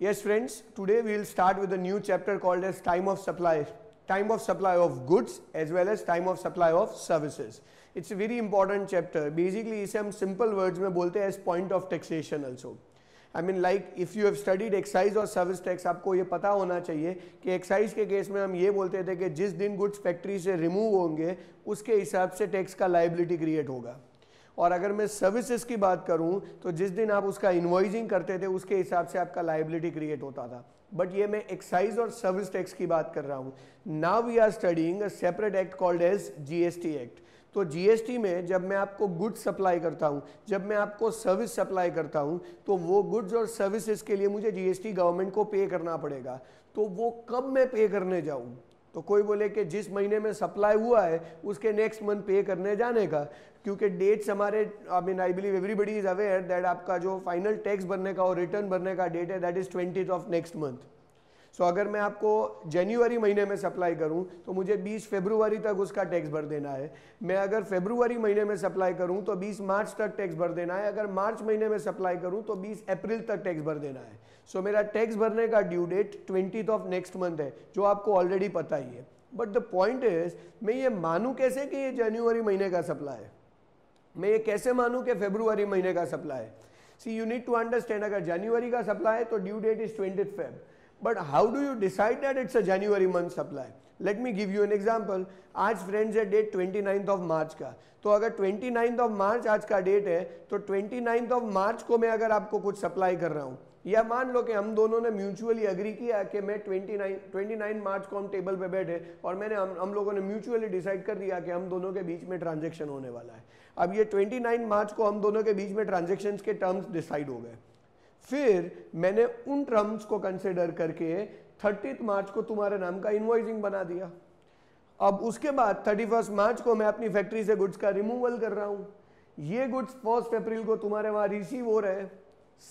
Yes friends, today we will start with a new chapter called as time of supply of goods as well as time of supply of services. It's a very important chapter. Basically इसे हम simple words में बोलते हैं as point of taxation also. I mean like if you have studied excise और service tax, आपको ये पता होना चाहिए कि excise के केस में हम ये बोलते थे कि जिस दिन goods factory से remove होंगे उसके हिसाब से टैक्स का liability create होगा, और अगर मैं सर्विसेज की बात करूं तो जिस दिन आप उसका इन्वॉइसिंग करते थे उसके हिसाब से आपका लायबिलिटी क्रिएट होता था. बट ये मैं एक्साइज और सर्विस टैक्स की बात कर रहा हूं. Now we are studying a separate act called as GST act. तो जीएसटी में जब मैं आपको गुड्स सप्लाई करता हूं, जब मैं आपको सर्विस सप्लाई करता हूं, तो वो गुड्स और सर्विसेज के लिए मुझे जीएसटी गवर्नमेंट को पे करना पड़ेगा. तो वो कब मैं पे करने जाऊं? तो कोई बोले कि जिस महीने में सप्लाई हुआ है उसके नेक्स्ट मंथ पे करने जाने का, क्योंकि डेट्स हमारे I believe everybody is aware that आपका जो फाइनल टैक्स भरने का और रिटर्न भरने का डेट है that is 20th of next month. So अगर मैं आपको जनवरी महीने में सप्लाई करूं तो मुझे 20 फरवरी तक उसका टैक्स भर देना है. मैं अगर फरवरी महीने में सप्लाई करूं तो 20 मार्च तक टैक्स भर देना है. अगर मार्च महीने में सप्लाई करूं तो 20 अप्रैल तक टैक्स भर देना है. सो मेरा टैक्स भरने का due date 20th of next month है, जो आपको ऑलरेडी पता ही है. बट द पॉइंट इज, मैं ये मानूं कैसे कि ये जनवरी महीने का सप्लाई है? मैं ये कैसे मानूं कि फरवरी महीने का सप्लाई है? So you need to understand, अगर जनवरी का सप्लाई है तो due date is 20th Feb. But how do you decide that it's a January month supply? Let me give you an example. आज फ्रेंड्स है डेट 29th ऑफ मार्च का. तो अगर 29th ऑफ मार्च आज का डेट है तो 29th ऑफ मार्च को मैं अगर आपको कुछ सप्लाई कर रहा हूं, या मान लो कि हम दोनों ने म्यूचुअली अग्री किया कि मैं 29 मार्च को हम टेबल पे बैठे और मैंने हम लोगों ने म्यूचुअली डिसाइड कर दिया कि हम दोनों के बीच में ट्रांजैक्शन होने वाला है. अब ये 29 मार्च को हम दोनों के बीच में ट्रांजैक्शन के टर्म्स डिसाइड हो गए. फिर मैंने उन टर्म्स को कंसिडर करके 30th मार्च को तुम्हारे नाम का इनवॉइसिंग बना दिया. अब उसके बाद 31st मार्च को मैं अपनी फैक्ट्री से गुड्स का रिमूवल कर रहा हूं. ये गुड्स 1st अप्रैल को तुम्हारे वहां रिसीव हो रहे हैं.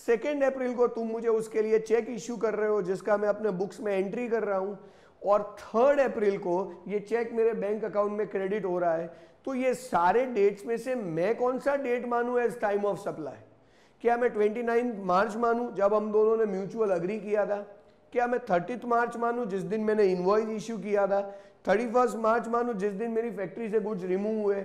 2nd अप्रैल को तुम मुझे उसके लिए चेक इश्यू कर रहे हो जिसका मैं अपने बुक्स में एंट्री कर रहा हूं, और 3rd अप्रैल को ये चेक मेरे बैंक अकाउंट में क्रेडिट हो रहा है. तो ये सारे डेट्स में से मैं कौन सा डेट मानूं एज टाइम ऑफ सप्लाई? क्या मैं 29 मार्च मानूं जब हम दोनों ने म्यूचुअल अग्री किया था? क्या मैं 30th मार्च मानूं जिस दिन मैंने इनवॉइस इश्यू किया था? 31st मार्च मानूं जिस दिन मेरी फैक्ट्री से गुड्स रिमूव हुए?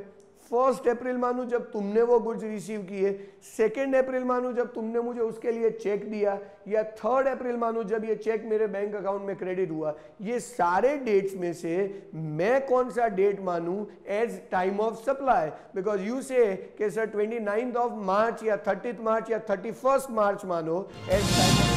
1st अप्रैल मानूं जब तुमने वो गुड्स रिसीव किए? 2nd अप्रैल मानूं जब तुमने मुझे उसके लिए चेक दिया? या 3rd अप्रैल मानूं जब ये चेक मेरे बैंक अकाउंट में क्रेडिट हुआ? ये सारे डेट्स में से मैं कौन सा डेट मानूं as time of supply? Because you say कि सर 29th ऑफ मार्च या 30th मार्च या 31st मार्च मानो एज टाइम